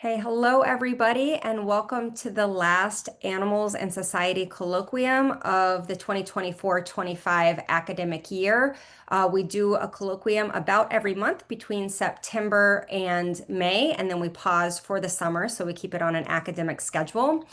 Okay, hello everybody, and welcome to the last Animals and Society Colloquium of the 2024-25 academic year. We do a colloquium about every month between September and May, and then we pause for the summer, so we keep it on an academic schedule.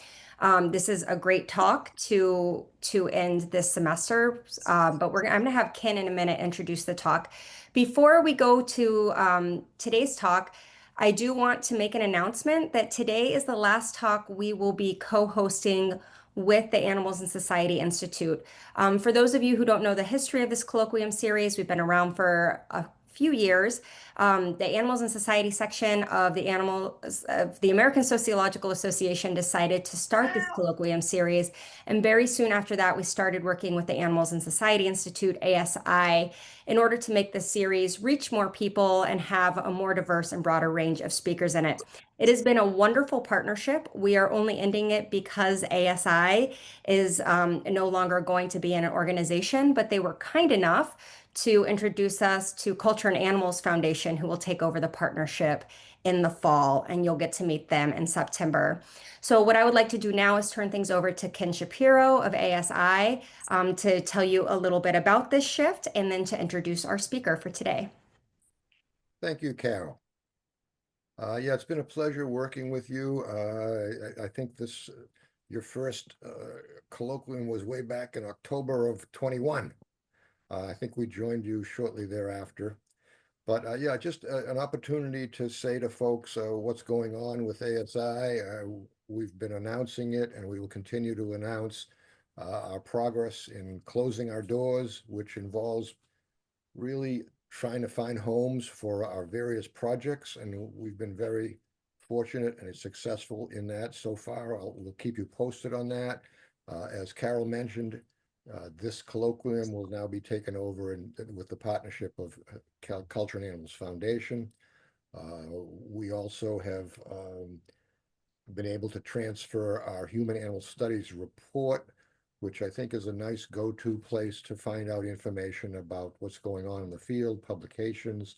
This is a great talk to end this semester, but I'm going to have Ken in a minute introduce the talk. Before we go to today's talk, I do want to make an announcement that today is the last talk we will be co-hosting with the Animals and Society Institute. For those of you who don't know the history of this colloquium series, we've been around for a few years. The Animals and Society section of the American Sociological Association decided to start this colloquium series, and very soon after that, we started working with the Animals and Society Institute, ASI, in order to make this series reach more people and have a more diverse and broader range of speakers in it. It has been a wonderful partnership. We are only ending it because ASI is no longer going to be in an organization, but they were kind enough to introduce us to Culture and Animals Foundation, who will take over the partnership in the fall, and you'll get to meet them in September. So what I would like to do now is turn things over to Ken Shapiro of ASI to tell you a little bit about this shift and then to introduce our speaker for today. Thank you, Carol. Yeah, it's been a pleasure working with you. I think your first colloquium was way back in October of 21. I think we joined you shortly thereafter. But yeah, just an opportunity to say to folks what's going on with ASI. We've been announcing it, and we will continue to announce our progress in closing our doors, which involves really trying to find homes for our various projects, and we've been very fortunate and successful in that so far. We'll keep you posted on that. As Carol mentioned, this colloquium will now be taken over with the partnership of Culture and Animals Foundation. We also have been able to transfer our Human Animal Studies report, which I think is a nice go-to place to find out information about what's going on in the field, publications,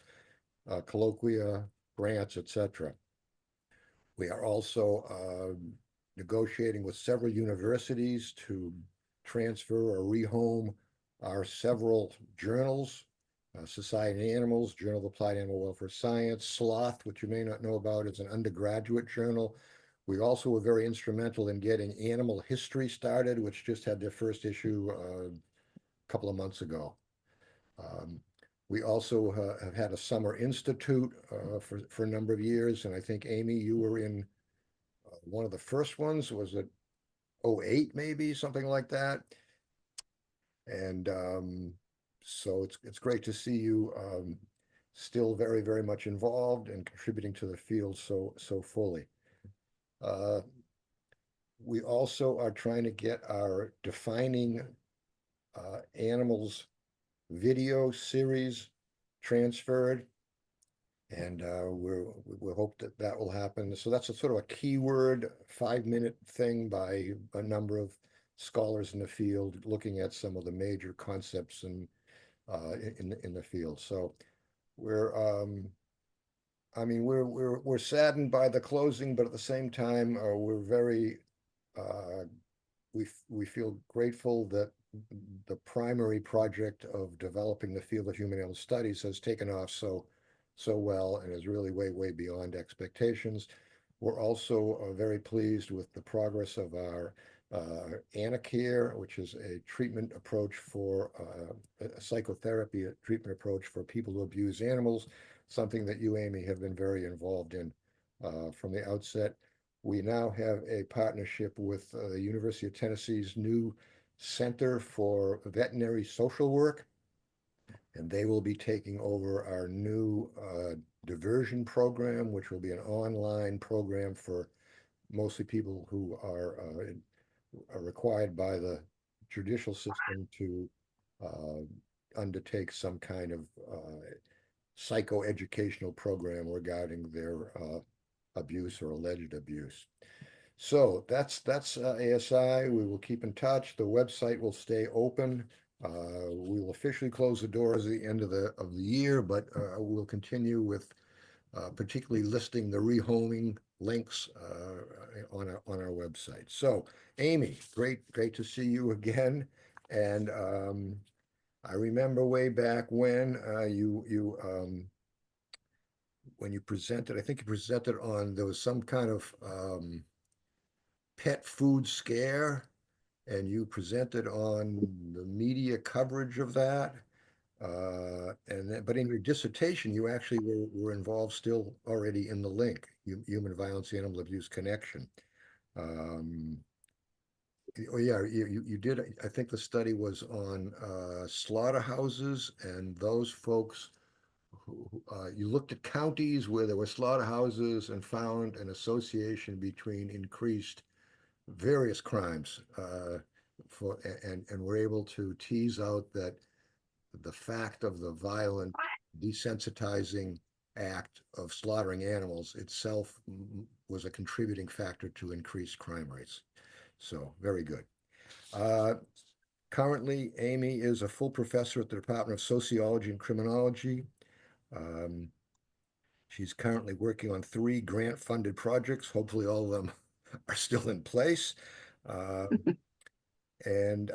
colloquia, grants, etc. We are also negotiating with several universities to transfer or rehome our several journals, Society of Animals, Journal of Applied Animal Welfare Science, Sloth, which you may not know about, is an undergraduate journal. We also were very instrumental in getting Animal History started, which just had their first issue a couple of months ago. We also have had a summer institute for a number of years, and I think, Amy, you were in one of the first ones. Was it 08 maybe, something like that? And so it's great to see you still very, very much involved and contributing to the field so fully. We also are trying to get our Defining Animals video series transferred, and we hope that will happen. So that's a sort of a keyword 5-minute thing by a number of scholars in the field, looking at some of the major concepts in the field. So we're saddened by the closing, but at the same time, we feel grateful that the primary project of developing the field of human animal studies has taken off so well and is really way beyond expectations. We're also very pleased with the progress of our Anacare, which is a treatment approach for a psychotherapy treatment approach for people who abuse animals, something that you, Amy, have been very involved in from the outset. We now have a partnership with the University of Tennessee's new Center for Veterinary Social Work, and they will be taking over our new diversion program, which will be an online program for mostly people who are required by the judicial system to undertake some kind of psychoeducational program regarding their abuse or alleged abuse. So that's ASI. We will keep in touch. The website will stay open. We will officially close the doors at the end of the year, but we'll continue with particularly listing the rehoming links on our website. So, Amy, great to see you again. And I remember way back when when you presented, I think you presented on there was some kind of pet food scare, and you presented on the media coverage of that. But in your dissertation, you actually were involved still already in the link, human violence, animal abuse connection. Um, oh yeah, you did. I think the study was on slaughterhouses and those folks you looked at counties where there were slaughterhouses and found an association between increased various crimes and were able to tease out that the fact of the violent desensitizing act of slaughtering animals itself was a contributing factor to increased crime rates. So very good. Uh, Currently, Amy is a full professor at the Department of Sociology and Criminology. Um, she's currently working on 3 grant-funded projects. Hopefully, all of them are still in place. Uh, and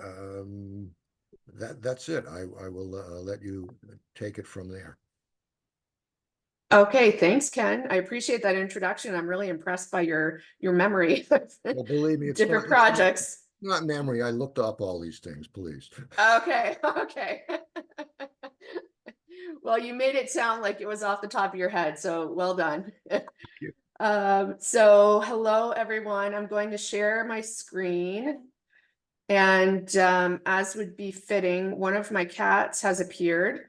that's it. I will let you take it from there. Okay, thanks, Ken. I appreciate that introduction. I'm really impressed by your memory of Well, believe me, different projects. not memory. I looked up all these things, please. Okay, okay. Well, you made it sound like it was off the top of your head, so well done. Thank you. So hello, everyone. I'm going to share my screen. And as would be fitting, one of my cats has appeared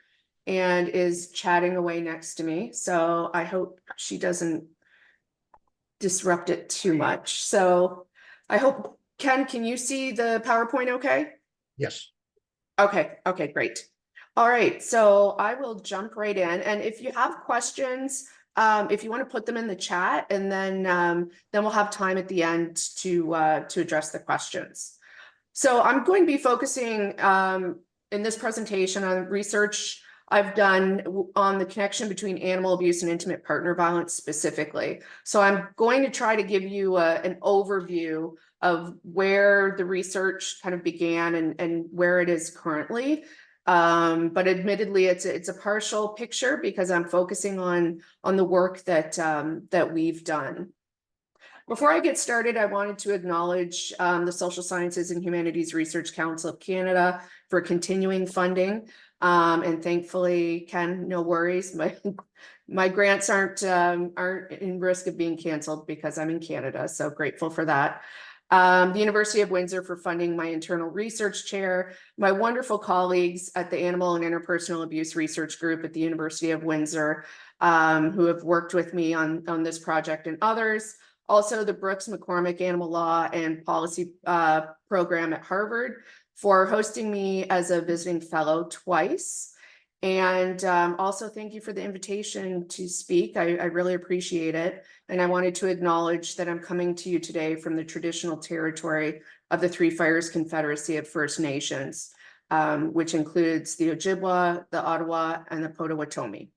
and is chatting away next to me. So I hope she doesn't disrupt it too much. So I hope, Ken, can you see the PowerPoint okay? Yes. Okay, great. All right, so I will jump right in. And if you have questions, if you want to put them in the chat, and then we'll have time at the end to address the questions. So I'm going to be focusing in this presentation on research I've done on the connection between animal abuse and intimate partner violence specifically. So I'm going to try to give you an overview of where the research kind of began and where it is currently. But admittedly, it's a partial picture because I'm focusing on the work that we've done. Before I get started, I wanted to acknowledge the Social Sciences and Humanities Research Council of Canada for continuing funding. And thankfully, Ken, no worries. My grants aren't in risk of being canceled because I'm in Canada. So grateful for that. The University of Windsor for funding my internal research chair, my wonderful colleagues at the Animal and Interpersonal Abuse Research Group at the University of Windsor, who have worked with me on this project and others. Also, the Brooks McCormick Animal Law and Policy program at Harvard for hosting me as a visiting fellow twice. And also thank you for the invitation to speak. I really appreciate it. And I wanted to acknowledge that I'm coming to you today from the traditional territory of the Three Fires Confederacy of First Nations, which includes the Ojibwa, the Ottawa, and the Potawatomi.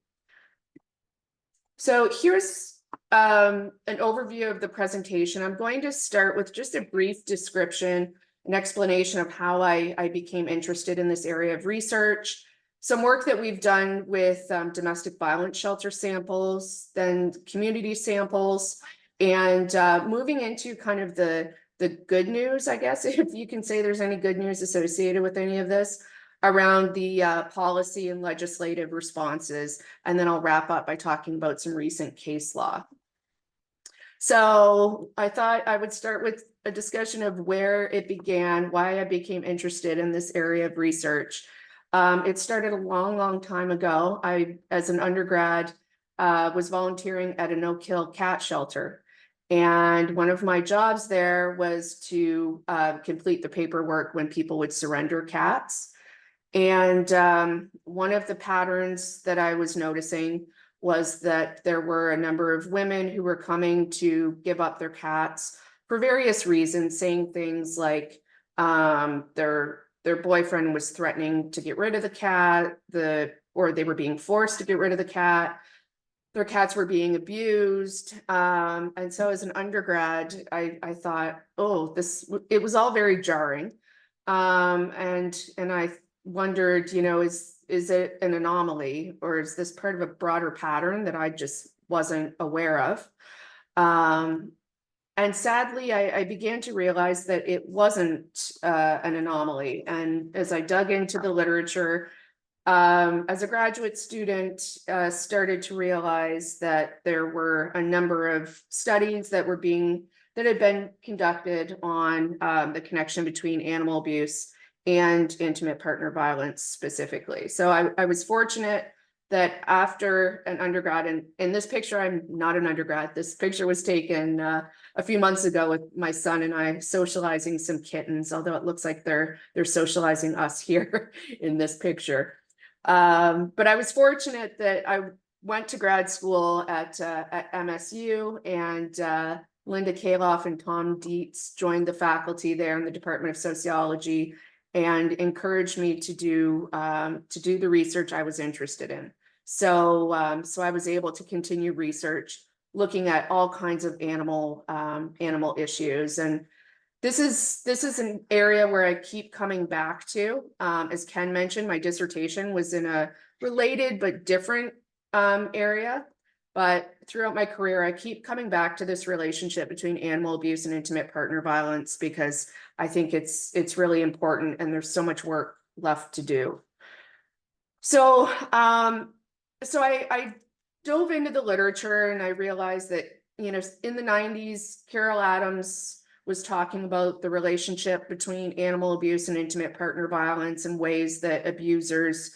So here's an overview of the presentation. I'm going to start with just a brief description, an explanation of how I became interested in this area of research, some work that we've done with domestic violence shelter samples, then community samples, and moving into kind of the good news, I guess, if you can say there's any good news associated with any of this, around the policy and legislative responses. And then I'll wrap up by talking about some recent case law. So I thought I would start with a discussion of where it began, why I became interested in this area of research. It started a long time ago. I, as an undergrad, was volunteering at a no-kill cat shelter. And one of my jobs there was to complete the paperwork when people would surrender cats. And one of the patterns that I was noticing was that there were a number of women who were coming to give up their cats for various reasons, saying things like their boyfriend was threatening to get rid of the cat, or they were being forced to get rid of the cat. their cats were being abused. And so as an undergrad, I thought, oh, it was all very jarring. And I wondered, is it an anomaly, or is this part of a broader pattern that I just wasn't aware of? And sadly, I began to realize that it wasn't an anomaly. And as I dug into the literature, as a graduate student, started to realize that there were a number of studies that had been conducted on the connection between animal abuse and intimate partner violence specifically. So I was fortunate that after an undergrad, and in this picture, I'm not an undergrad. This picture was taken a few months ago with my son and I socializing some kittens, although it looks like they're socializing us here in this picture. But I was fortunate that I went to grad school at MSU, and Linda Kaloff and Tom Dietz joined the faculty there in the Department of Sociology and encouraged me to do the research I was interested in. So I was able to continue research looking at all kinds of animal issues. And this is an area where I keep coming back to. As Ken mentioned, my dissertation was in a related but different area. But throughout my career, I keep coming back to this relationship between animal abuse and intimate partner violence because I think it's really important, and there's so much work left to do. So I dove into the literature, and I realized that, in the 90s, Carol Adams was talking about the relationship between animal abuse and intimate partner violence and ways that abusers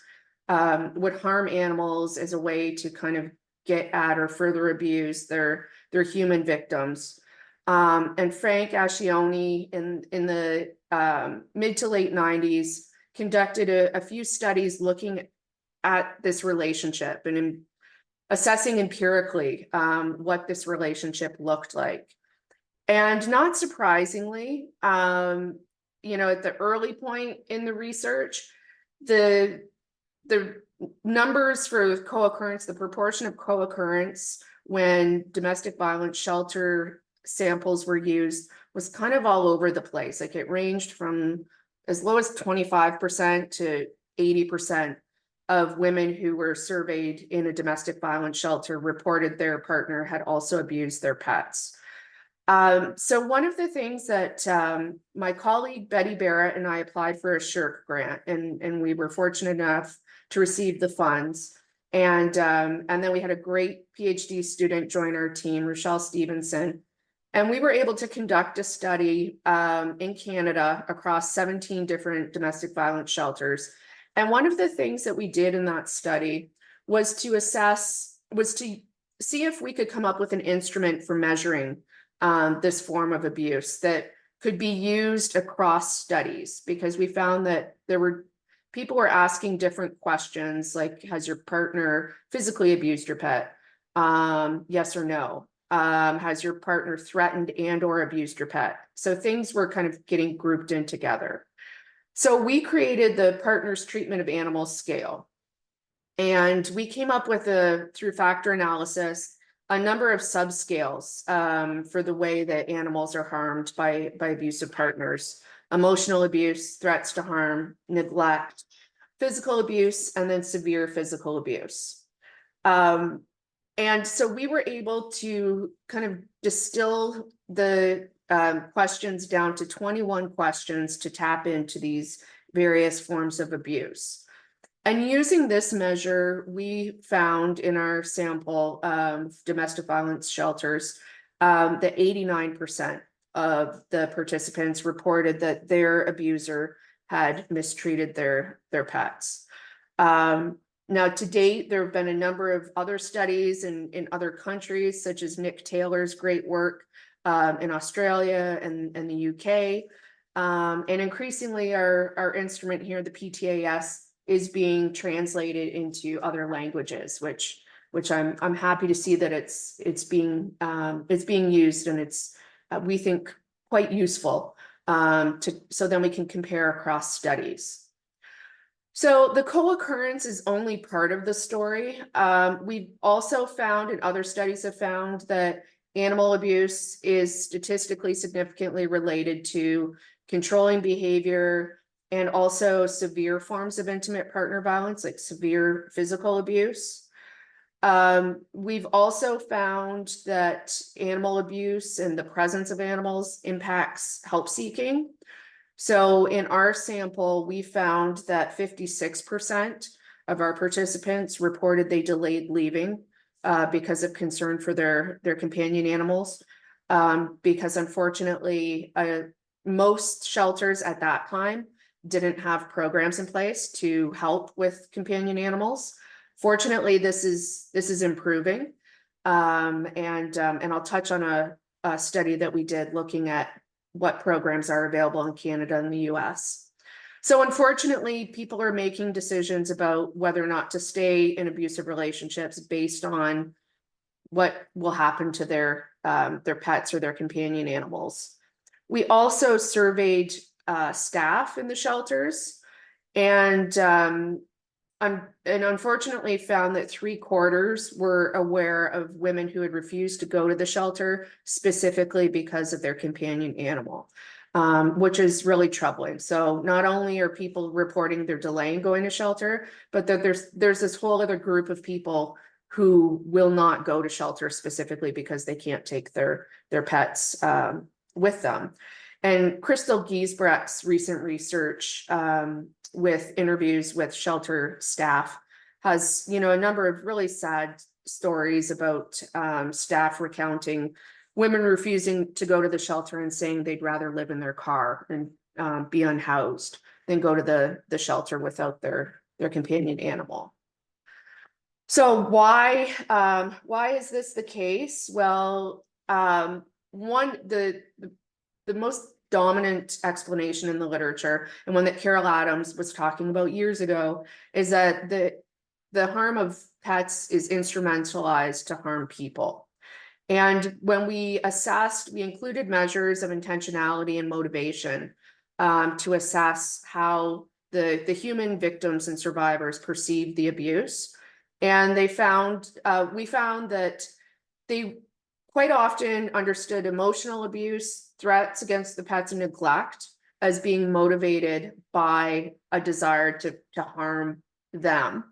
would harm animals as a way to kind of get at or further abuse their human victims. And Frank Ascioni in the mid to late 90s conducted a few studies looking at this relationship and assessing empirically what this relationship looked like. And not surprisingly, at the early point in the research, the numbers for co-occurrence, the proportion of co-occurrence when domestic violence shelter samples were used was kind of all over the place. Like, it ranged from as low as 25% to 80% of women who were surveyed in a domestic violence shelter reported their partner had also abused their pets. So one of the things that my colleague Betty Barrett and I applied for a SSHRC grant, and we were fortunate enough to receive the funds. And then we had a great PhD student join our team, Rochelle Stevenson. And we were able to conduct a study in Canada across 17 different domestic violence shelters. And one of the things that we did in that study was to see if we could come up with an instrument for measuring this form of abuse that could be used across studies, because we found that people were asking different questions, like, has your partner physically abused your pet? Yes or no? Has your partner threatened and or abused your pet? So things were kind of getting grouped in together. So we created the Partners Treatment of Animals scale. And we came up with, through factor analysis, a number of subscales for the way that animals are harmed by abusive partners: emotional abuse, threats to harm, neglect, physical abuse, and then severe physical abuse. And so we were able to kind of distill the questions down to 21 questions to tap into these various forms of abuse. And using this measure, we found in our sample of domestic violence shelters that 89% of the participants reported that their abuser had mistreated their pets. Now, to date, there have been a number of other studies in other countries, such as Nick Taylor's great work in Australia and the UK. And increasingly, our instrument here, the PTAS, is being translated into other languages, which I'm happy to see that it's being used, and it's we think quite useful so then we can compare across studies. So the co-occurrence is only part of the story. We've also found, and other studies have found, that animal abuse is statistically significantly related to controlling behavior and also severe forms of intimate partner violence, like severe physical abuse. We've also found that animal abuse and the presence of animals impacts help seeking. So in our sample, we found that 56% of our participants reported they delayed leaving because of concern for their companion animals. Because unfortunately, most shelters at that time didn't have programs in place to help with companion animals. Fortunately, this is improving. And I'll touch on a study that we did looking at what programs are available in Canada and the US. So unfortunately, people are making decisions about whether or not to stay in abusive relationships based on what will happen to their pets or their companion animals. We also surveyed staff in the shelters, and unfortunately found that 3/4 were aware of women who had refused to go to the shelter specifically because of their companion animal, which is really troubling. So not only are people reporting they're delaying going to shelter, but that there's this whole other group of people who will not go to shelter specifically because they can't take their pets with them. And Crystal Giesbrecht's recent research with interviews with shelter staff has, a number of really sad stories about staff recounting women refusing to go to the shelter and saying they'd rather live in their car and be unhoused than go to the shelter without their companion animal. So why is this the case? Well, the most dominant explanation in the literature, and one that Carol Adams was talking about years ago, is that the harm of pets is instrumentalized to harm people. And when we assessed, we included measures of intentionality and motivation to assess how the human victims and survivors perceived the abuse. And we found that they quite often understood emotional abuse, threats against the pets, and neglect as being motivated by a desire to harm them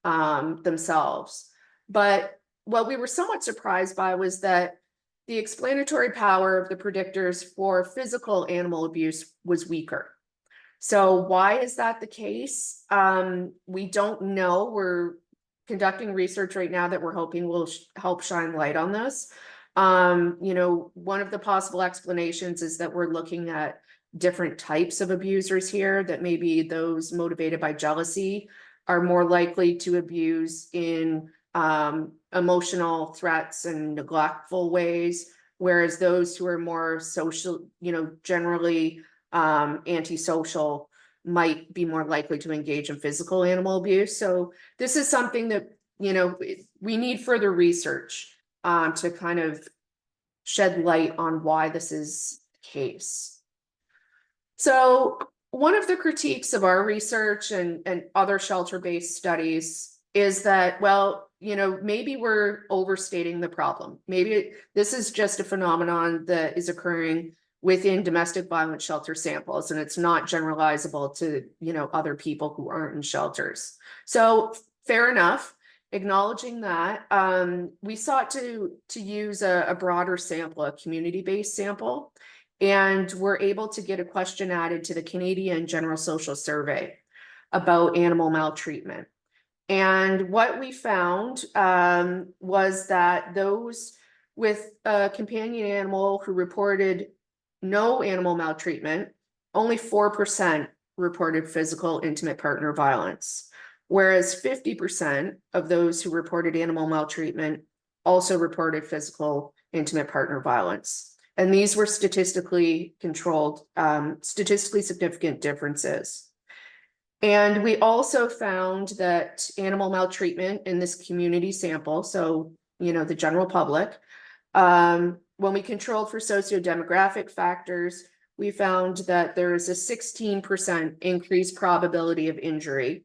themselves. But what we were somewhat surprised by was that the explanatory power of the predictors for physical animal abuse was weaker. So why is that the case? We don't know. We're conducting research right now that we're hoping will help shine light on this. One of the possible explanations is that we're looking at different types of abusers here, that maybe those motivated by jealousy are more likely to abuse in emotional threats and neglectful ways, whereas those who are more social, generally antisocial, might be more likely to engage in physical animal abuse. So this is something that, we need further research to kind of shed light on why this is the case. So one of the critiques of our research and other shelter-based studies is that, well, maybe we're overstating the problem. Maybe this is just a phenomenon that is occurring within domestic violence shelter samples, and it's not generalizable to, other people who aren't in shelters. So fair enough. Acknowledging that, we sought to use a broader sample, a community-based sample, and we're able to get a question added to the Canadian General Social Survey about animal maltreatment. And what we found was that those with a companion animal who reported no animal maltreatment, only 4% reported physical intimate partner violence, whereas 50% of those who reported animal maltreatment also reported physical intimate partner violence. And these were statistically controlled, statistically significant differences. And we also found that animal maltreatment in this community sample, so, the general public, when we controlled for sociodemographic factors, we found that there is a 16% increased probability of injury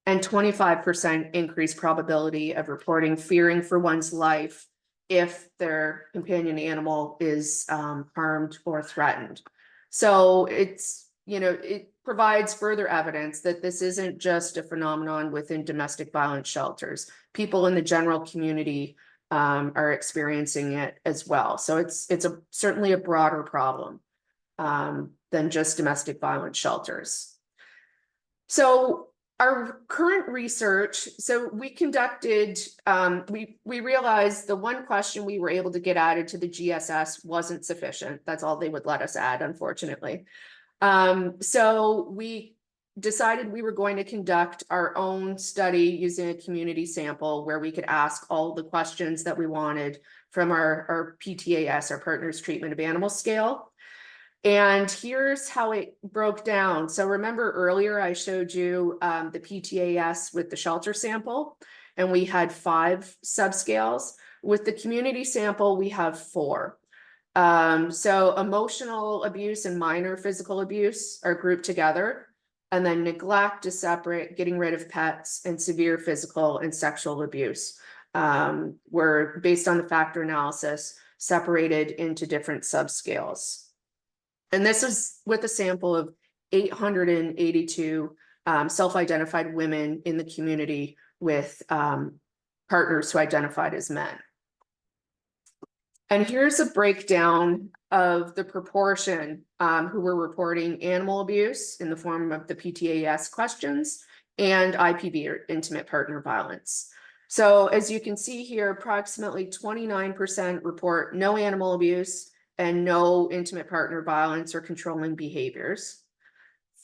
and 25% increased probability of reporting fearing for one's life if their companion animal is harmed or threatened. So it's, it provides further evidence that this isn't just a phenomenon within domestic violence shelters. People in the general community are experiencing it as well. So it's certainly a broader problem than just domestic violence shelters. So our current research, so we conducted, we realized the one question we were able to get added to the GSS wasn't sufficient. That's all they would let us add, unfortunately. So we decided we were going to conduct our own study using a community sample where we could ask all the questions that we wanted from our PTAS, our Partners Treatment of Animals scale. And here's how it broke down. So remember earlier I showed you the PTAS with the shelter sample, and we had 5 subscales. With the community sample, we have 4. So emotional abuse and minor physical abuse are grouped together, and then neglect is separate, getting rid of pets, and severe physical and sexual abuse were, based on the factor analysis, separated into different subscales. And this is with a sample of 882 self-identified women in the community with partners who identified as men. And here's a breakdown of the proportion who were reporting animal abuse in the form of the PTAS questions and IPV, or intimate partner violence. So as you can see here, approximately 29% report no animal abuse and no intimate partner violence or controlling behaviors.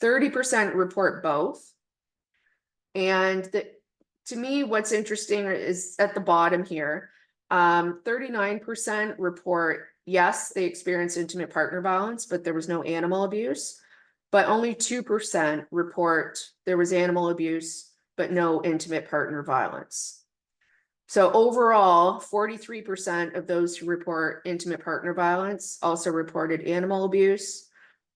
30% report both. And to me, what's interesting is at the bottom here, 39% report, yes, they experienced intimate partner violence, but there was no animal abuse. But only 2% report there was animal abuse, but no intimate partner violence. So overall, 43% of those who report intimate partner violence also reported animal abuse.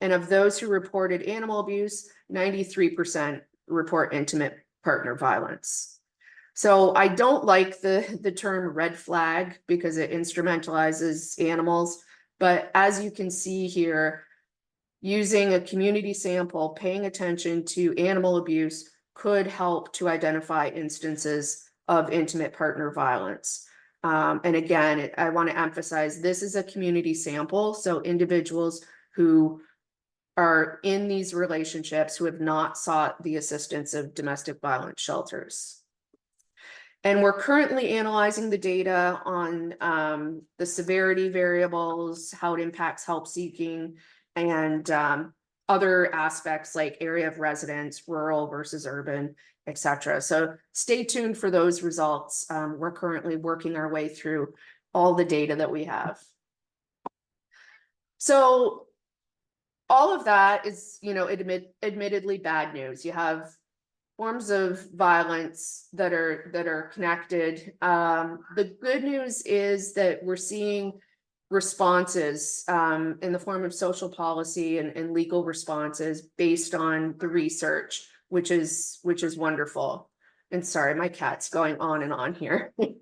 And of those who reported animal abuse, 93% report intimate partner violence. So I don't like the term red flag because it instrumentalizes animals. But as you can see here, using a community sample, paying attention to animal abuse could help to identify instances of intimate partner violence. And again, I want to emphasize this is a community sample. So individuals who are in these relationships who have not sought the assistance of domestic violence shelters. And we're currently analyzing the data on the severity variables, how it impacts help seeking, and other aspects like area of residence, rural versus urban, etc. So stay tuned for those results. We're currently working our way through all the data that we have. So all of that is, admittedly bad news. You have forms of violence that are connected. The good news is that we're seeing responses in the form of social policy and legal responses based on the research, which is wonderful. And sorry, my cat's going on and on here. We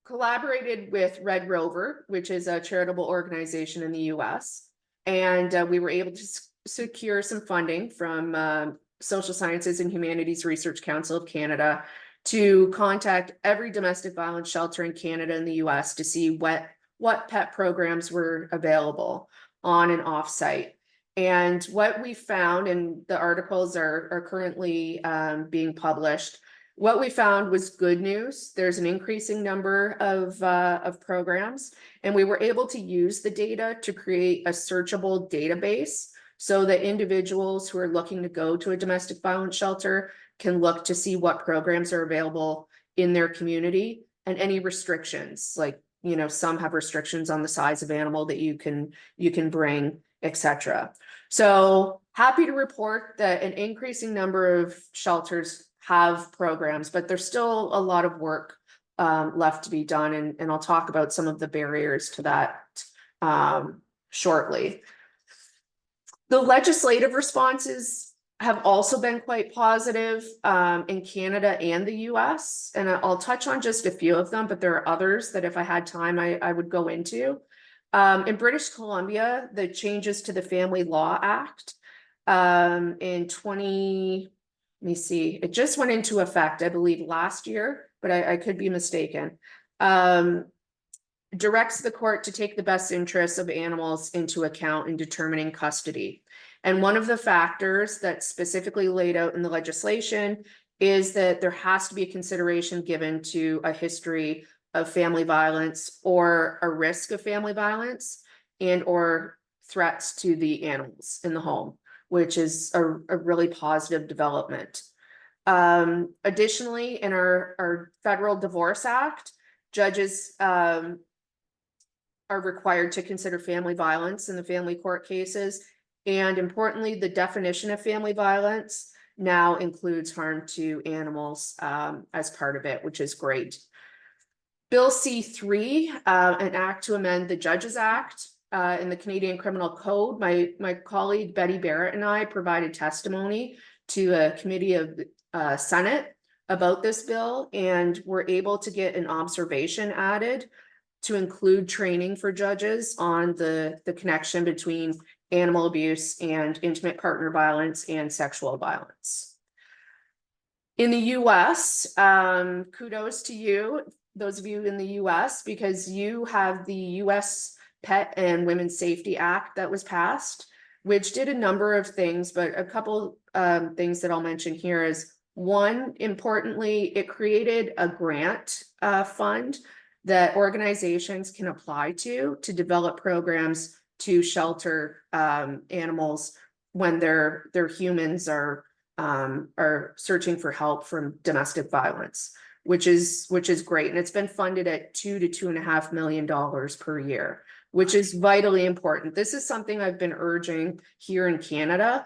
collaborated with Red Rover, which is a charitable organization in the US, and we were able to secure some funding from Social Sciences and Humanities Research Council of Canada to contact every domestic violence shelter in Canada and the US to see what pet programs were available on and off site. And what we found, and the articles are currently being published, what we found was good news. There's an increasing number of programs, and we were able to use the data to create a searchable database so that individuals who are looking to go to a domestic violence shelter can look to see what programs are available in their community and any restrictions, like, some have restrictions on the size of animal that you can bring, etc. So happy to report that an increasing number of shelters have programs, but there's still a lot of work left to be done. And I'll talk about some of the barriers to that shortly. The legislative responses have also been quite positive in Canada and the US. And I'll touch on just a few of them, but there are others that if I had time, I would go into. In British Columbia, the changes to the Family Law Act in let me see, it just went into effect, I believe, last year, but I could be mistaken. Directs the court to take the best interests of animals into account in determining custody. And one of the factors that's specifically laid out in the legislation is that there has to be a consideration given to a history of family violence or a risk of family violence and or threats to the animals in the home, which is a really positive development. Additionally, in our Federal Divorce Act, judges are required to consider family violence in the family court cases. And importantly, the definition of family violence now includes harm to animals as part of it, which is great. Bill C3, an act to amend the Judges Act in the Canadian Criminal Code. My colleague Betty Barrett and I provided testimony to a committee of Senate about this bill, and were able to get an observation added to include training for judges on the connection between animal abuse and intimate partner violence and sexual violence. In the US, kudos to you, those of you in the US, because you have the US Pet and Women's Safety Act that was passed, which did a number of things, but a couple things that I'll mention here is, one, importantly, it created a grant fund that organizations can apply to develop programs to shelter animals when their humans are searching for help from domestic violence, which is great. And it's been funded at $2 to $2.5 million per year, which is vitally important. This is something I've been urging here in Canada,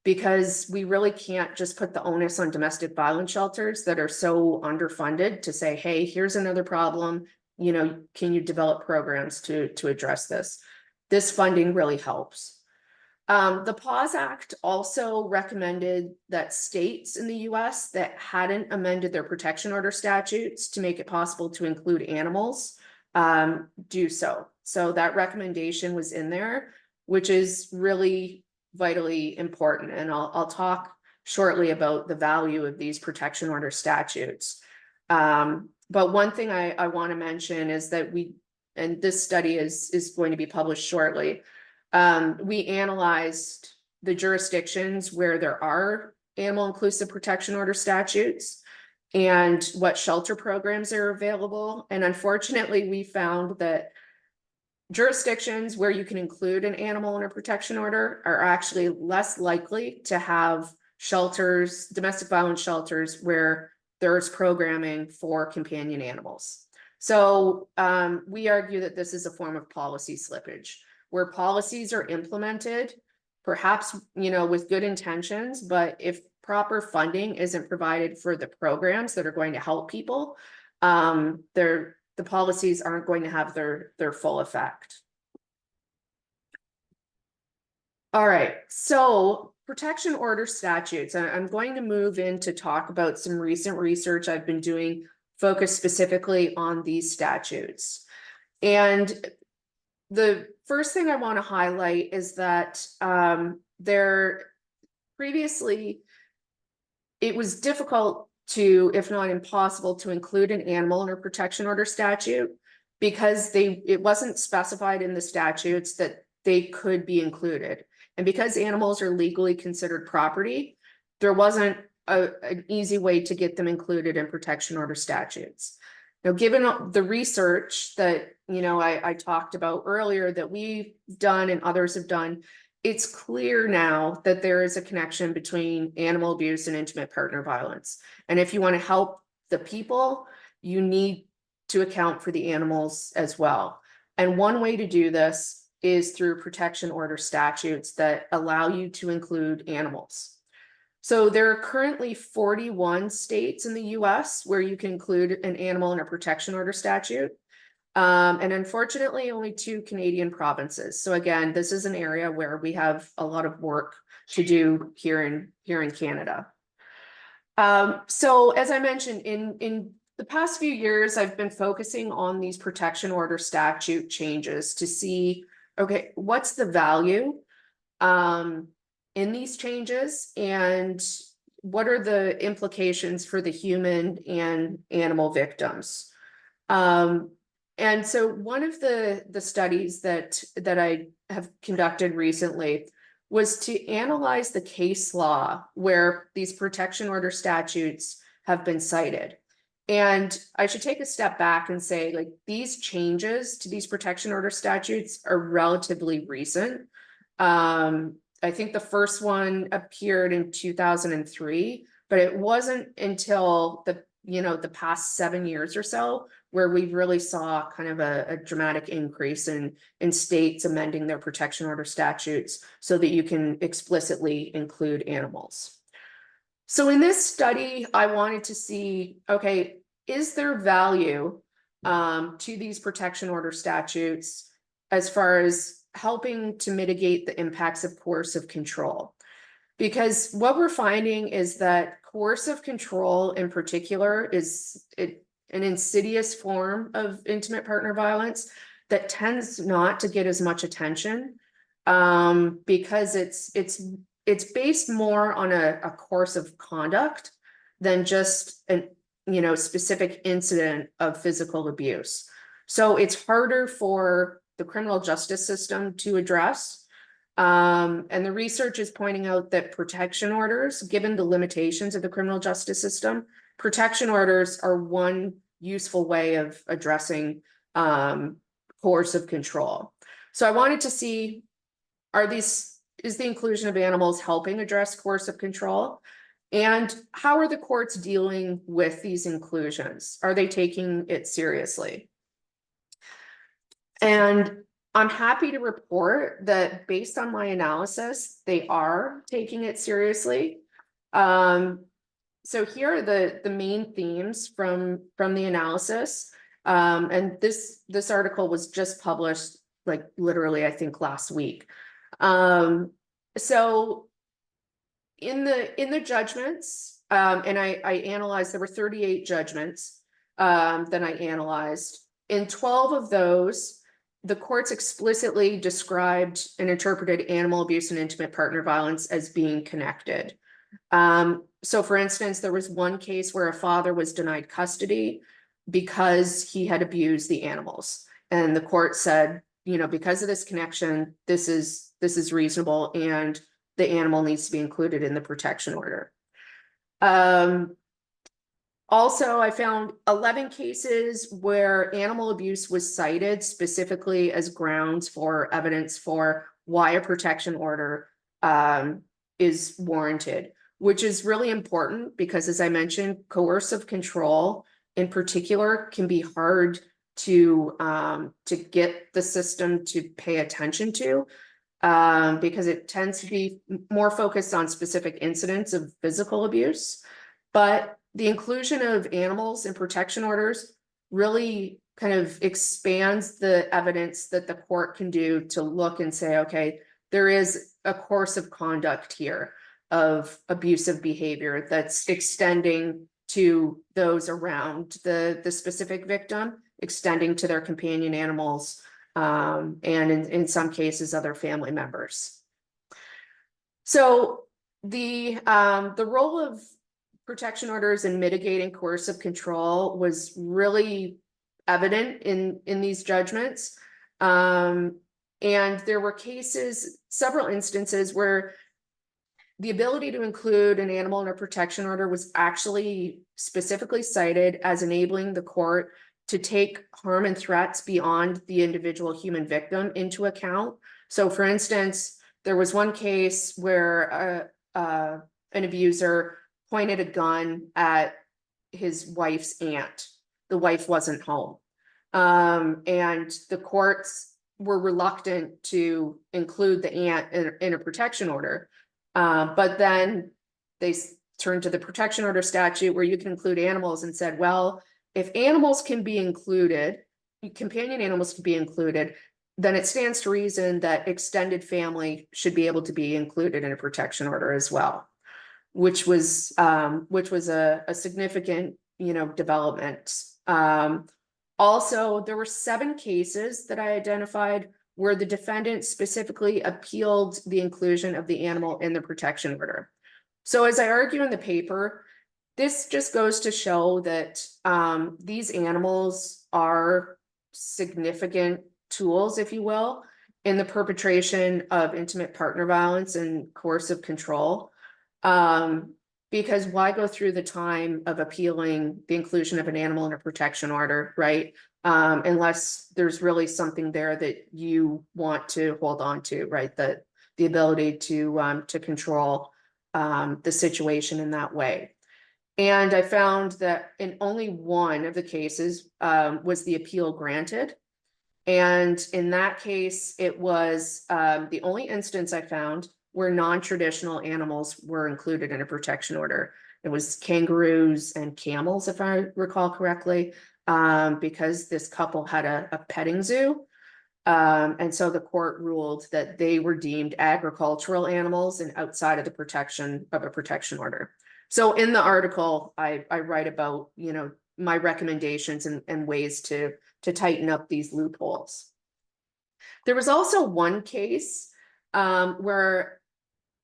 because we really can't just put the onus on domestic violence shelters that are so underfunded to say, hey, here's another problem, you know, can you develop programs to address this? This funding really helps. The PAWS Act also recommended that states in the US that hadn't amended their protection order statutes to make it possible to include animals do so. So that recommendation was in there, which is really vitally important. And I'll talk shortly about the value of these protection order statutes. But one thing I want to mention is that and this study is going to be published shortly. We analyzed the jurisdictions where there are animal inclusive protection order statutes and what shelter programs are available. And unfortunately, we found that jurisdictions where you can include an animal in a protection order are actually less likely to have shelters, domestic violence shelters, where there's programming for companion animals. So we argue that this is a form of policy slippage, where policies are implemented, perhaps, you know, with good intentions, but if proper funding isn't provided for the programs that are going to help people, the policies aren't going to have their full effect. All right, so protection order statutes. I'm going to move in to talk about some recent research I've been doing focused specifically on these statutes. And the first thing I want to highlight is that previously it was difficult to, if not impossible, to include an animal in a protection order statute, because it wasn't specified in the statutes that they could be included. And because animals are legally considered property, there wasn't an easy way to get them included in protection order statutes. Now, given the research that, you know, I talked about earlier that we've done and others have done, it's clear now that there is a connection between animal abuse and intimate partner violence. And if you want to help the people, you need to account for the animals as well. And one way to do this is through protection order statutes that allow you to include animals. So there are currently 41 states in the US where you can include an animal in a protection order statute. And unfortunately, only 2 Canadian provinces. So again, this is an area where we have a lot of work to do here in Canada. So as I mentioned, in the past few years, I've been focusing on these protection order statute changes to see, okay, what's the value in these changes, and what are the implications for the human and animal victims? And so one of the studies that I have conducted recently was to analyze the case law where these protection order statutes have been cited. And I should take a step back and say, like, these changes to these protection order statutes are relatively recent. I think the first one appeared in 2003, but it wasn't until the past 7 years or so where we really saw kind of a dramatic increase in states amending their protection order statutes so that you can explicitly include animals. So in this study, I wanted to see, okay, is there value to these protection order statutes as far as helping to mitigate the impacts of coercive control? Because what we're finding is that coercive control in particular is an insidious form of intimate partner violence that tends not to get as much attention because it's based more on a course of conduct than just an specific incident of physical abuse. So it's harder for the criminal justice system to address. And the research is pointing out that protection orders, given the limitations of the criminal justice system, protection orders are one useful way of addressing coercive control. So I wanted to see, is the inclusion of animals helping address coercive control? And how are the courts dealing with these inclusions? Are they taking it seriously? And I'm happy to report that based on my analysis, they are taking it seriously. So here are the main themes from the analysis. And this article was just published, like, literally, I think last week. So in the judgments, and I analyzed, there were 38 judgments that I analyzed. In 12 of those, the courts explicitly described and interpreted animal abuse and intimate partner violence as being connected. So for instance, there was one case where a father was denied custody because he had abused the animals. And the court said, because of this connection, this is reasonable, and the animal needs to be included in the protection order. Also, I found 11 cases where animal abuse was cited specifically as grounds for evidence for why a protection order is warranted, which is really important because, as I mentioned, coercive control in particular can be hard to get the system to pay attention to because it tends to be more focused on specific incidents of physical abuse. But the inclusion of animals in protection orders really kind of expands the evidence that the court can do to look and say, okay, there is a course of conduct here of abusive behavior that's extending to those around the specific victim, extending to their companion animals, and in some cases, other family members. So the role of protection orders in mitigating coercive control was really evident in these judgments. And there were several instances where the ability to include an animal in a protection order was actually specifically cited as enabling the court to take harm and threats beyond the individual human victim into account. So for instance, there was one case where an abuser pointed a gun at his wife's aunt. The wife wasn't home. And the courts were reluctant to include the aunt in a protection order. But then they turned to the protection order statute where you can include animals and said, well, if animals can be included, companion animals can be included, then it stands to reason that extended family should be able to be included in a protection order as well, which was a significant, development. Also, there were 7 cases that I identified where the defendant specifically appealed the inclusion of the animal in the protection order. So as I argue in the paper, this just goes to show that these animals are significant tools, if you will, in the perpetration of intimate partner violence and coercive control. Because why go through the time of appealing the inclusion of an animal in a protection order, right? Unless there's really something there that you want to hold on to, right? That the ability to control the situation in that way. And I found that in only one of the cases was the appeal granted. And in that case, it was the only instance I found where non-traditional animals were included in a protection order. It was kangaroos and camels, if I recall correctly, because this couple had a petting zoo. And so the court ruled that they were deemed agricultural animals and outside of the protection of a protection order. So in the article, I write about, my recommendations and ways to tighten up these loopholes. There was also one case where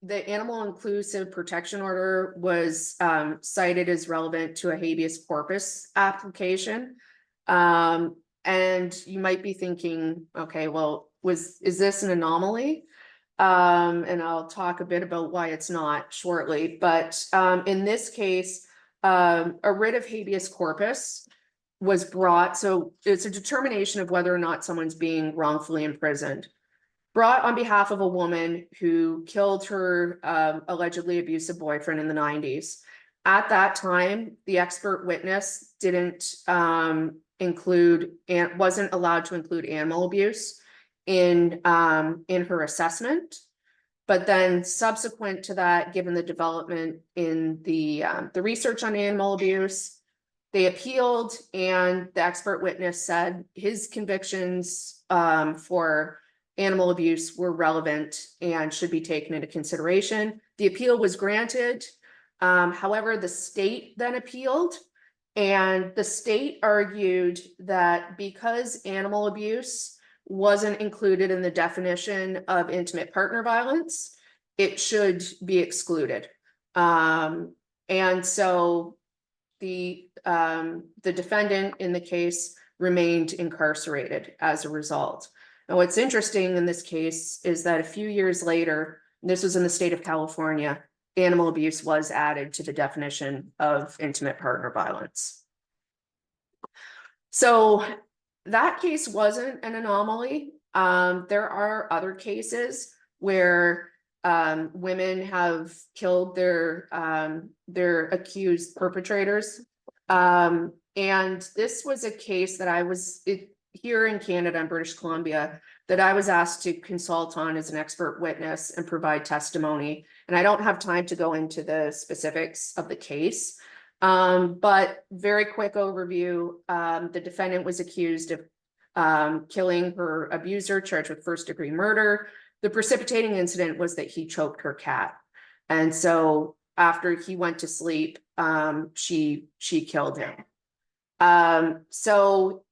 the animal inclusive protection order was cited as relevant to a habeas corpus application. And you might be thinking, okay, well, is this an anomaly? And I'll talk a bit about why it's not shortly. But in this case, a writ of habeas corpus was brought. So it's a determination of whether or not someone's being wrongfully imprisoned, brought on behalf of a woman who killed her allegedly abusive boyfriend in the 90s. At that time, the expert witness didn't include and wasn't allowed to include animal abuse in her assessment. But then subsequent to that, given the development in the research on animal abuse, they appealed, and the expert witness said his convictions for animal abuse were relevant and should be taken into consideration. The appeal was granted. However, the state then appealed, and the state argued that because animal abuse wasn't included in the definition of intimate partner violence, it should be excluded. And so the defendant in the case remained incarcerated as a result. Now, what's interesting in this case is that a few years later, this was in the state of California, animal abuse was added to the definition of intimate partner violence. So that case wasn't an anomaly. There are other cases where women have killed their accused perpetrators. And this was a case that I was here in Canada and British Columbia that I was asked to consult on as an expert witness and provide testimony. And I don't have time to go into the specifics of the case. But very quick overview, the defendant was accused of killing her abuser, charged with first-degree murder. The precipitating incident was that he choked her cat. And so after he went to sleep, she killed him. So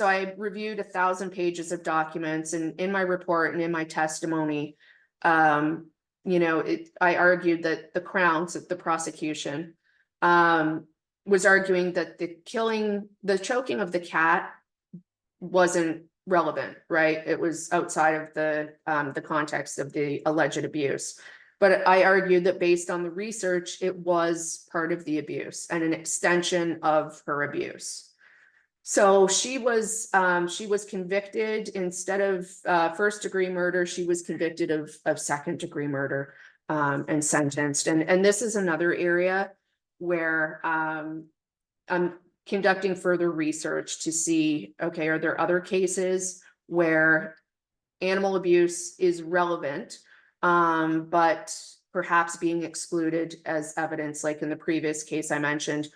I reviewed 1,000 pages of documents, and in my report and in my testimony, I argued that the Crown, the prosecution, was arguing that the choking of the cat wasn't relevant, right? It was outside of the context of the alleged abuse. But I argued that based on the research, it was part of the abuse and an extension of her abuse. So she was convicted. Instead of first-degree murder, she was convicted of second-degree murder and sentenced. And this is another area where I'm conducting further research to see, okay, are there other cases where animal abuse is relevant, but perhaps being excluded as evidence, like in the previous case I mentioned,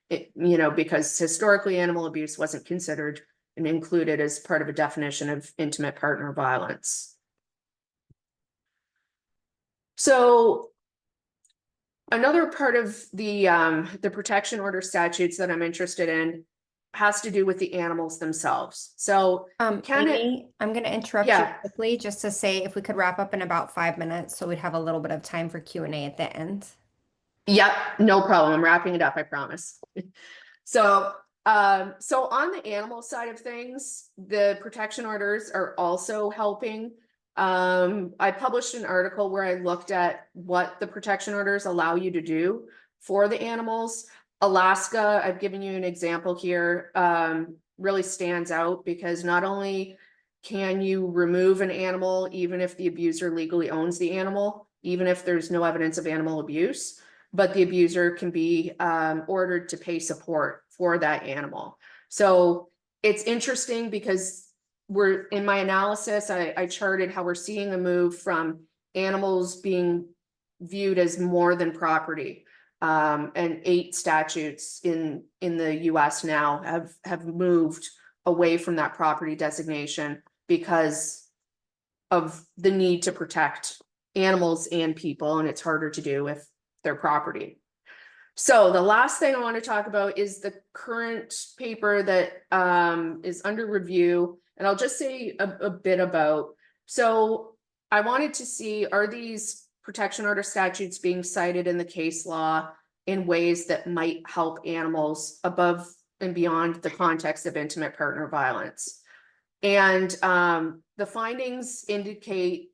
because historically animal abuse wasn't considered included as part of a definition of intimate partner violence. So another part of the protection order statutes that I'm interested in has to do with the animals themselves. So can it, Amy, I'm going to interrupt you yeah, quickly just to say if we could wrap up in about 5 minutes so we'd have a little bit of time for Q&A at the end. yep, no problem. I'm wrapping it up, I promise. So, so on the animal side of things, the protection orders are also helping. I published an article where I looked at what the protection orders allow you to do for the animals. Alaska, I've given you an example here, really stands out because not only can you remove an animal, even if the abuser legally owns the animal, even if there's no evidence of animal abuse, but the abuser can be ordered to pay support for that animal. So it's interesting because we're in my analysis, I charted how we're seeing a move from animals being viewed as more than property. And 8 statutes in the US now have moved away from that property designation because of the need to protect animals and people, and it's harder to do with their property. So the last thing I want to talk about is the current paper that is under review, and I'll just say a bit about. So I wanted to see, are these protection order statutes being cited in the case law in ways that might help animals above and beyond the context of intimate partner violence? And the findings indicate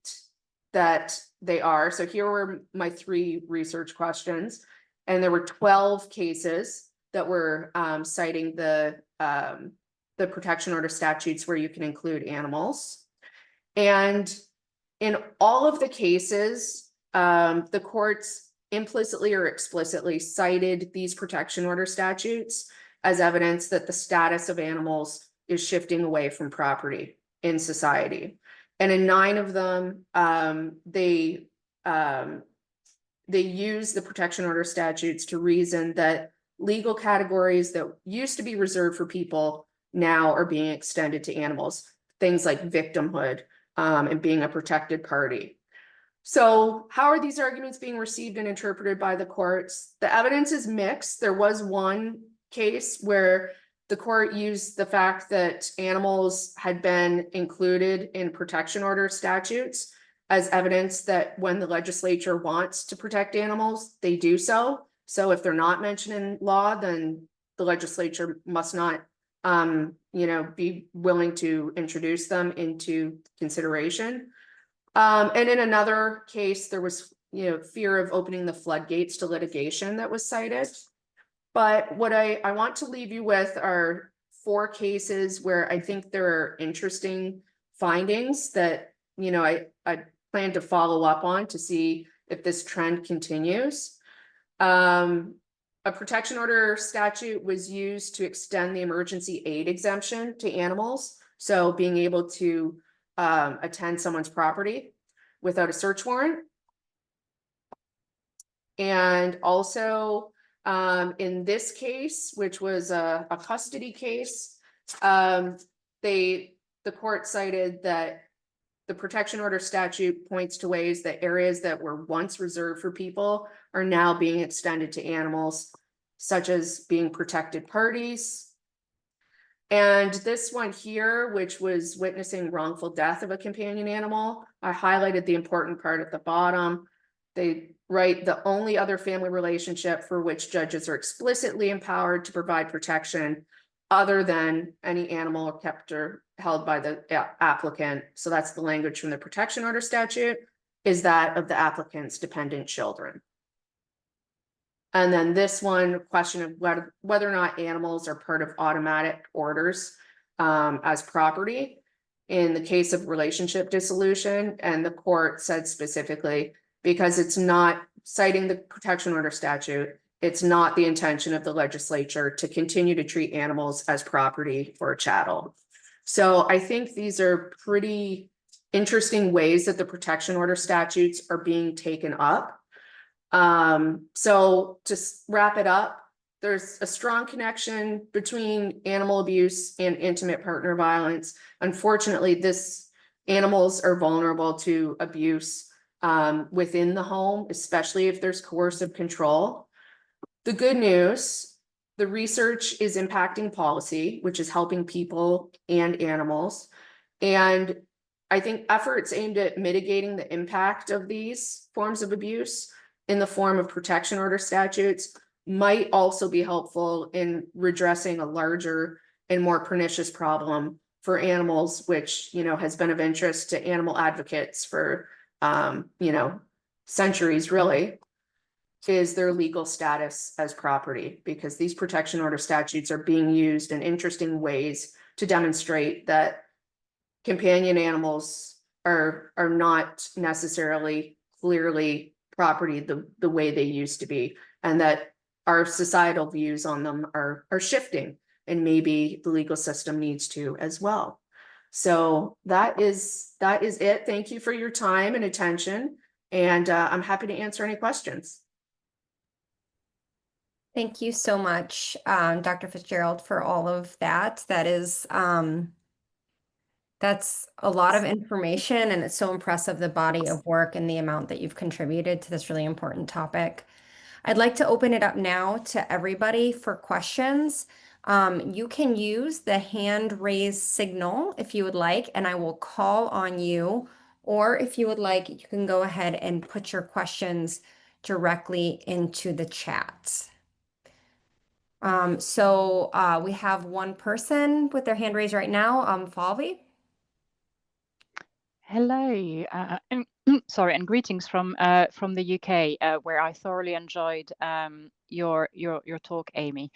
that they are. So here were my 3 research questions, and there were 12 cases that were citing the protection order statutes where you can include animals. And in all of the cases, the courts implicitly or explicitly cited these protection order statutes as evidence that the status of animals is shifting away from property in society. And in 9 of them, they use the protection order statutes to reason that legal categories that used to be reserved for people now are being extended to animals, things like victimhood and being a protected party. So how are these arguments being received and interpreted by the courts? The evidence is mixed. There was one case where the court used the fact that animals had been included in protection order statutes as evidence that when the legislature wants to protect animals, they do so. So if they're not mentioned in law, then the legislature must not, be willing to introduce them into consideration. And in another case, there was, fear of opening the floodgates to litigation that was cited. But what I want to leave you with are 4 cases where I think there are interesting findings that, I plan to follow up on to see if this trend continues. A protection order statute was used to extend the emergency aid exemption to animals. So being able to attend someone's property without a search warrant. And also in this case, which was a custody case, the court cited that the protection order statute points to ways that areas that were once reserved for people are now being extended to animals, such as being protected parties. And this one here, which was witnessing wrongful death of a companion animal, I highlighted the important part at the bottom. They write the only other family relationship for which judges are explicitly empowered to provide protection other than any animal or kept or held by the applicant. So that's the language from the protection order statute, is that of the applicant's dependent children. And then this one, question of whether or not animals are part of automatic orders as property in the case of relationship dissolution. And the court said specifically, because it's not citing the protection order statute, it's not the intention of the legislature to continue to treat animals as property or chattel. So I think these are pretty interesting ways that the protection order statutes are being taken up. So to wrap it up, there's a strong connection between animal abuse and intimate partner violence. Unfortunately, animals are vulnerable to abuse within the home, especially if there's coercive control. The good news, the research is impacting policy, which is helping people and animals. And I think efforts aimed at mitigating the impact of these forms of abuse in the form of protection order statutes might also be helpful in redressing a larger and more pernicious problem for animals, which, has been of interest to animal advocates for, centuries, really, is their legal status as property, because these protection order statutes are being used in interesting ways to demonstrate that companion animals are not necessarily clearly property the way they used to be, and that our societal views on them are shifting, and maybe the legal system needs to as well. So that is it. Thank you for your time and attention, and I'm happy to answer any questions. Thank you so much, Dr. Fitzgerald, for all of that. That's a lot of information, and it's so impressive, the body of work and the amount that you've contributed to this really important topic. I'd like to open it up now to everybody for questions. You can use the hand raise signal if you would like, and I will call on you. Or if you would like, you can go ahead and put your questions directly into the chat. We have one person with their hand raised right now, Falvi. Hello, and sorry, and greetings from the UK, where I thoroughly enjoyed your talk, Amy.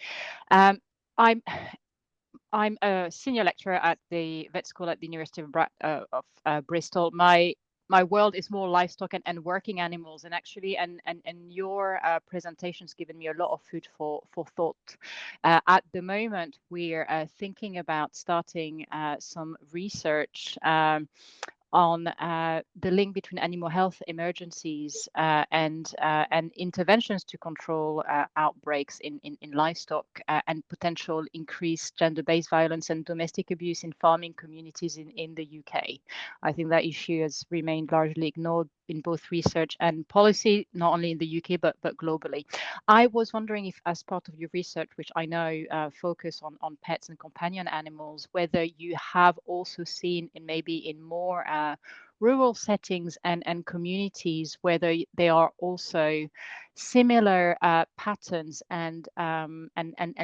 I'm I'm a senior lecturer at the vet school at the University of Bristol. My world is more livestock and working animals, and actually, and your presentation's given me a lot of food for thought. At the moment, we're thinking about starting some research on the link between animal health emergencies and interventions to control outbreaks in livestock and potential increased gender-based violence and domestic abuse in farming communities in the UK. I think that issue has remained largely ignored in both research and policy, not only in the UK, but globally. I was wondering if, as part of your research, which I know focus on pets and companion animals, whether you have also seen maybe in more rural settings and communities, whether they are also similar patterns and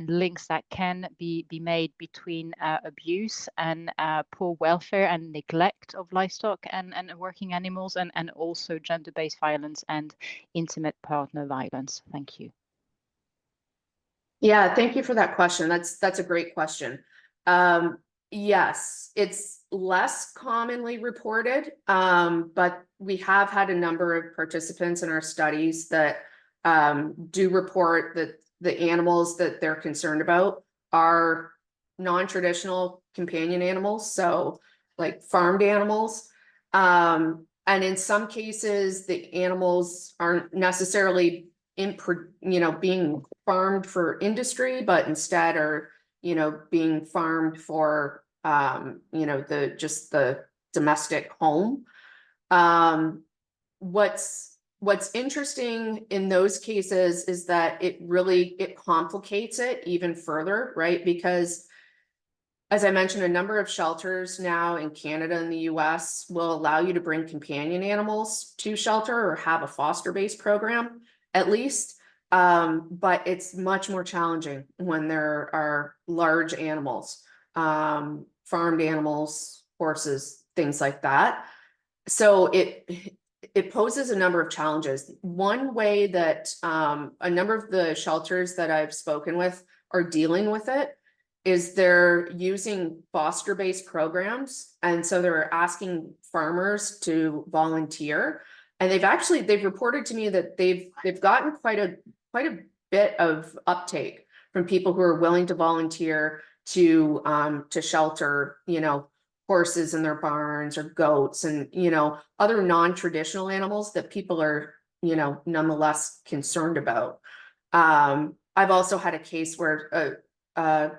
links that can be made between abuse and poor welfare and neglect of livestock and working animals, and also gender-based violence and intimate partner violence. Thank you. Yeah, thank you for that question. That's a great question. Yes, it's less commonly reported, but we have had a number of participants in our studies that do report that the animals that they're concerned about are non-traditional companion animals, so like farmed animals. And in some cases, the animals aren't necessarily being farmed for industry, but instead are, being farmed for, the domestic home. What's interesting in those cases is that it complicates it even further, right? Because, as I mentioned, a number of shelters now in Canada and the US will allow you to bring companion animals to shelter or have a foster-based program, at least. But it's much more challenging when there are large animals, farmed animals, horses, things like that. So it poses a number of challenges. One way that a number of the shelters that I've spoken with are dealing with it is they're using foster-based programs. And so they're asking farmers to volunteer. And they've reported to me that they've gotten quite a bit of uptake from people who are willing to volunteer to shelter, horses in their barns or goats and, other non-traditional animals that people are, nonetheless concerned about. I've also had a case where a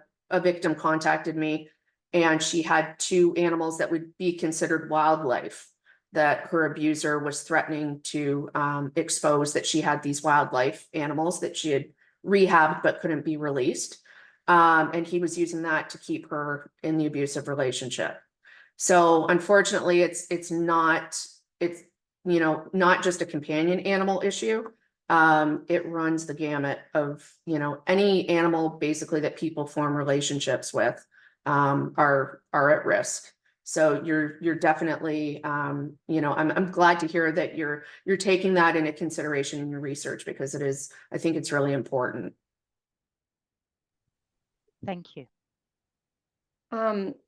victim contacted me and she had 2 animals that would be considered wildlife that her abuser was threatening to expose, that she had these wildlife animals that she had rehabbed but couldn't be released. And he was using that to keep her in the abusive relationship. So unfortunately, it's not just a companion animal issue. It runs the gamut of, any animal basically that people form relationships with are at risk. So you're definitely, I'm glad to hear that you're taking that into consideration in your research, because I think it's really important. Thank you.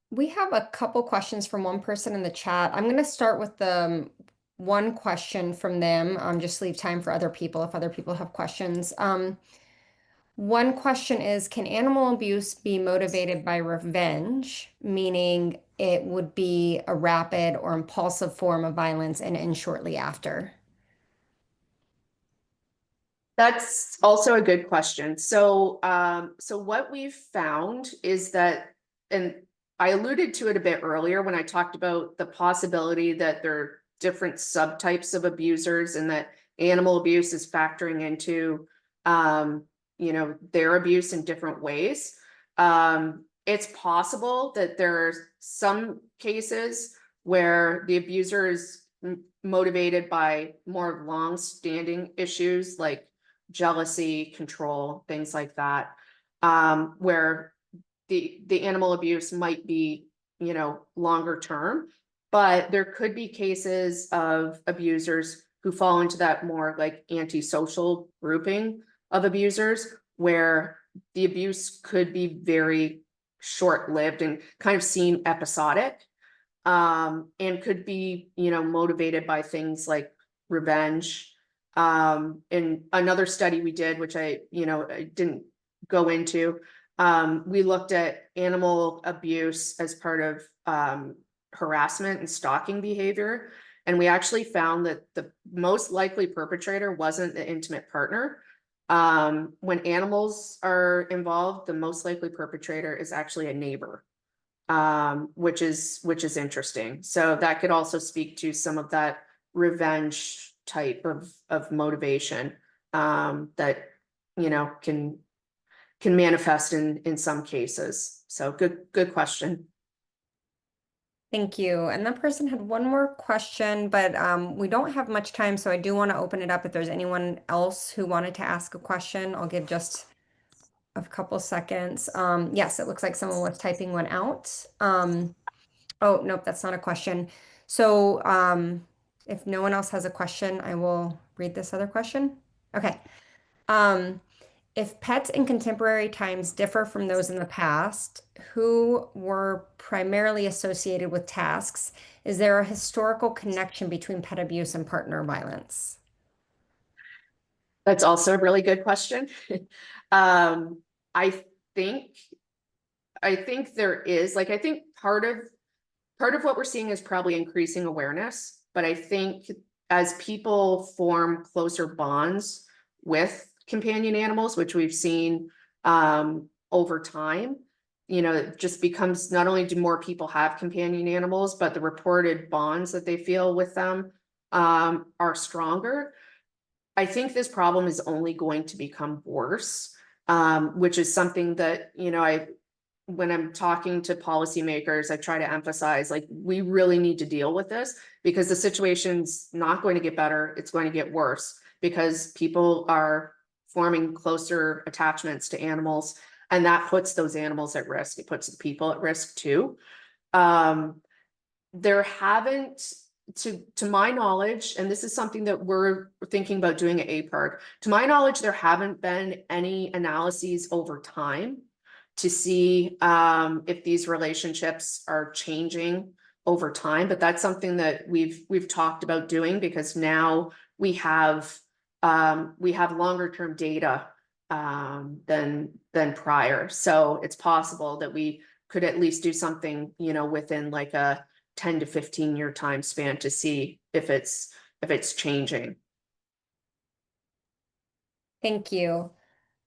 We have a couple questions from one person in the chat. I'm going to start with the one question from them. Just leave time for other people if other people have questions. One question is, can animal abuse be motivated by revenge, meaning it would be a rapid or impulsive form of violence and end shortly after? That's also a good question. So what we've found is that, and I alluded to it a bit earlier when I talked about the possibility that there are different subtypes of abusers, and that animal abuse is factoring into, their abuse in different ways. It's possible that there are some cases where the abuser is motivated by more long-standing issues like jealousy, control, things like that, where the animal abuse might be, longer term. But there could be cases of abusers who fall into that more like antisocial grouping of abusers, where the abuse could be very short-lived and kind of seem episodic, and could be, motivated by things like revenge. In another study we did, which I didn't go into, we looked at animal abuse as part of harassment and stalking behavior. And we actually found that the most likely perpetrator wasn't the intimate partner. When animals are involved, the most likely perpetrator is actually a neighbor, which is interesting. So that could also speak to some of that revenge type of motivation, that can manifest in some cases. So good question. Thank you. And that person had one more question, but we don't have much time, so I do want to open it up if there's anyone else who wanted to ask a question. I'll give just a couple seconds. Yes, it looks like someone was typing one out. Oh, nope, that's not a question. So if no one else has a question, I will read this other question. Okay. If pets in contemporary times differ from those in the past, who were primarily associated with tasks, is there a historical connection between pet abuse and partner violence? That's also a really good question. I think there is, like, I think part of what we're seeing is probably increasing awareness, but I think as people form closer bonds with companion animals, which we've seen over time, it just becomes, not only do more people have companion animals, but the reported bonds that they feel with them are stronger. I think this problem is only going to become worse, which is something that, when I'm talking to policymakers, I try to emphasize, like, we really need to deal with this, because the situation's not going to get better. It's going to get worse, because people are forming closer attachments to animals, and that puts those animals at risk. It puts the people at risk too. There haven't, to my knowledge, and this is something that we're thinking about doing at APARC, to my knowledge, there haven't been any analyses over time to see if these relationships are changing over time. But that's something that we've talked about doing, because now we have longer term data than prior. So it's possible that we could at least do something, within like a 10 to 15 year time span to see if it's changing. Thank you.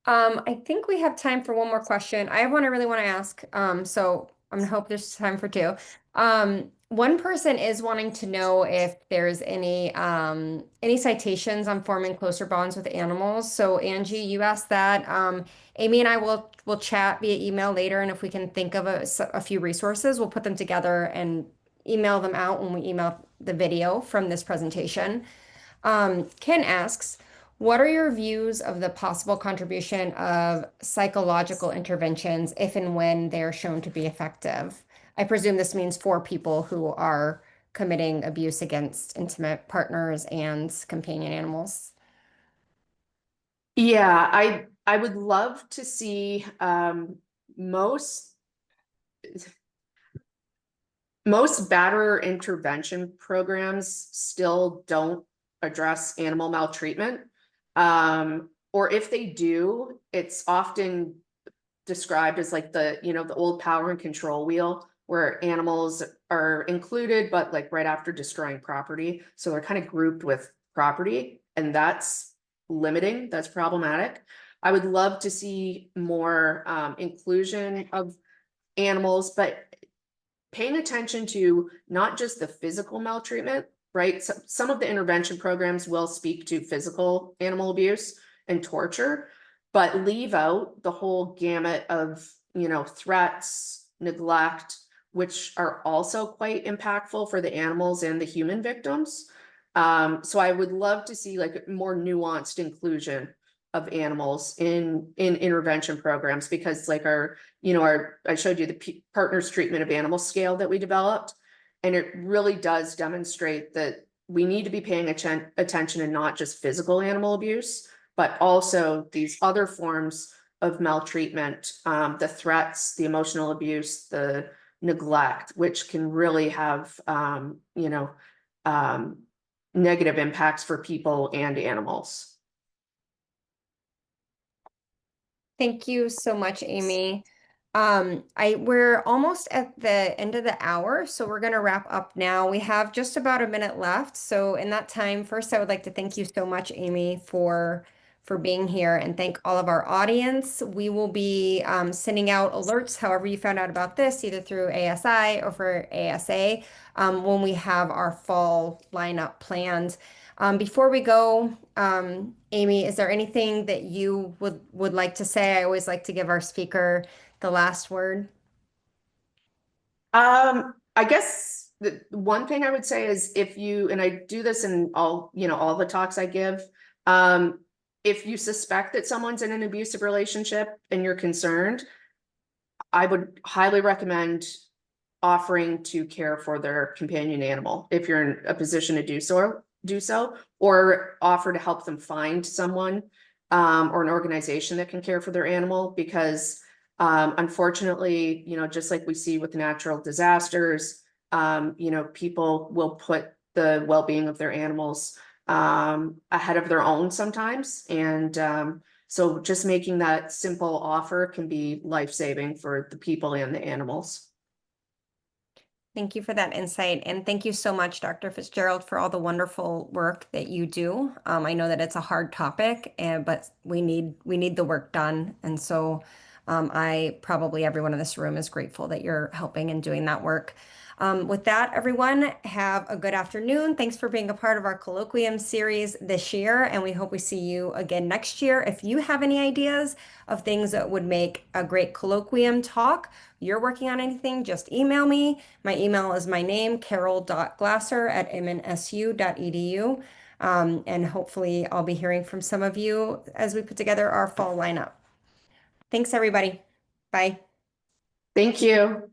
I think we have time for one more question. I have one I really want to ask. So I'm gonna hope there's time for two. One person is wanting to know if there's any citations on forming closer bonds with animals. So Angie, you asked that. Amy and I will chat via email later, and if we can think of a few resources, we'll put them together and email them out when we email the video from this presentation. Ken asks, what are your views of the possible contribution of psychological interventions if and when they are shown to be effective? I presume this means for people who are committing abuse against intimate partners and companion animals. Yeah, I would love to see most most batterer intervention programs still don't address animal maltreatment. Or if they do, it's often described as like the old power and control wheel where animals are included, but like right after destroying property. So they're kind of grouped with property, and that's limiting, that's problematic. I would love to see more inclusion of animals, but paying attention to not just the physical maltreatment, right? So, some of the intervention programs will speak to physical animal abuse and torture, but leave out the whole gamut of, threats, neglect, which are also quite impactful for the animals and the human victims. So I would love to see like more nuanced inclusion of animals in intervention programs, because like I showed you the partners treatment of animal scale that we developed, and it really does demonstrate that we need to be paying attention to not just physical animal abuse, but also these other forms of maltreatment, the threats, the emotional abuse, the neglect, which can really have negative impacts for people and animals. Thank you so much, Amy. We're almost at the end of the hour, so we're going to wrap up now. We have just about a minute left. So in that time, first, I would like to thank you so much, Amy, for being here, and thank all of our audience. We will be sending out alerts, however you found out about this, either through ASI or for ASA, when we have our fall lineup planned. Before we go, Amy, is there anything that you would like to say? I always like to give our speaker the last word. I guess the one thing I would say is, if you, and I do this in all the talks I give, if you suspect that someone's in an abusive relationship and you're concerned, I would highly recommend offering to care for their companion animal if you're in a position to do so, or offer to help them find someone or an organization that can care for their animal, because unfortunately, just like we see with natural disasters, people will put the well-being of their animals ahead of their own sometimes. And so just making that simple offer can be life-saving for the people and the animals. Thank you for that insight. And thank you so much, Dr. Fitzgerald, for all the wonderful work that you do. I know that it's a hard topic, but we need the work done. And so everyone in this room is grateful that you're helping and doing that work. With that, everyone, have a good afternoon. Thanks for being a part of our Colloquium series this year, and we hope we see you again next year. If you have any ideas of things that would make a great Colloquium talk, you're working on anything, just email me. My email is my name, carol.glasser@mnsu.edu. And hopefully I'll be hearing from some of you as we put together our fall lineup. Thanks, everybody. Bye. Thank you.